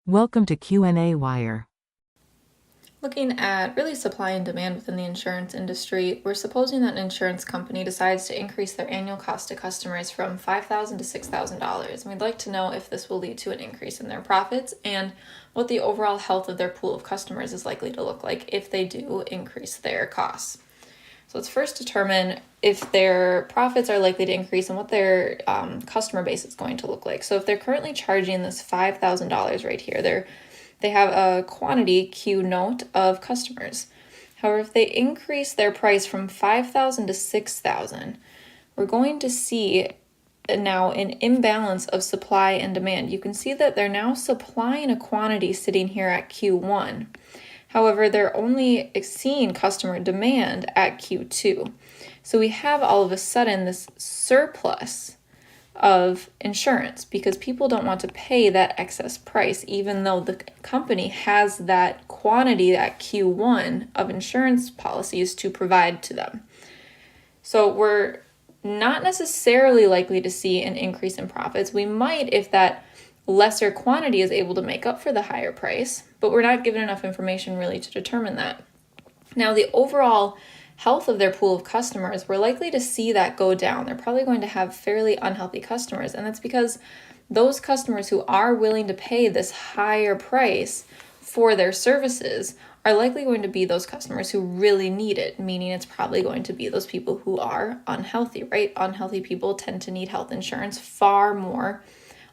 Welcome to qnawire. Looking at really supply and demand within the insurance industry, we're supposing that an insurance company decides to increase their annual cost to customers from $5,000 to $6,000. And we'd like to know if this will lead to an increase in their profits and what the overall health of their pool of customers is likely to look like if they do increase their costs. So let's first determine if their profits are likely to increase and what their customer base is going to look like. So if they're currently charging this $5,000 right here, they have a quantity Q note of customers. However, if they increase their price from 5,000 to 6,000, we're going to see now an imbalance of supply and demand. You can see that they're now supplying a quantity sitting here at Q1. However, they're only seeing customer demand at Q2. So we have all of a sudden this surplus of insurance because people don't want to pay that excess price, even though the company has that quantity at Q1 of insurance policies to provide to them. So we're not necessarily likely to see an increase in profits. We might if that lesser quantity is able to make up for the higher price, but we're not given enough information really to determine that. Now, the overall health of their pool of customers, we're likely to see that go down. They're probably going to have fairly unhealthy customers, and that's because those customers who are willing to pay this higher price for their services are likely going to be those customers who really need it, meaning it's probably going to be those people who are unhealthy, right? Unhealthy people tend to need health insurance far more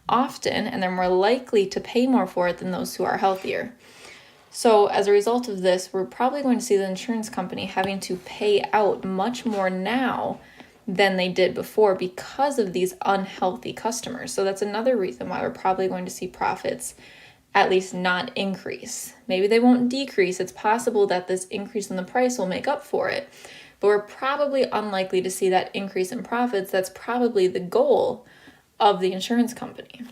often, and they're more likely to pay more for it than those who are healthier. So as a result of this, we're probably going to see the insurance company having to pay out much more now than they did before because of these unhealthy customers. So that's another reason why we're probably going to see profits at least not increase. Maybe they won't decrease. It's possible that this increase in the price will make up for it, but we're probably unlikely to see that increase in profits. That's probably the goal of the insurance company.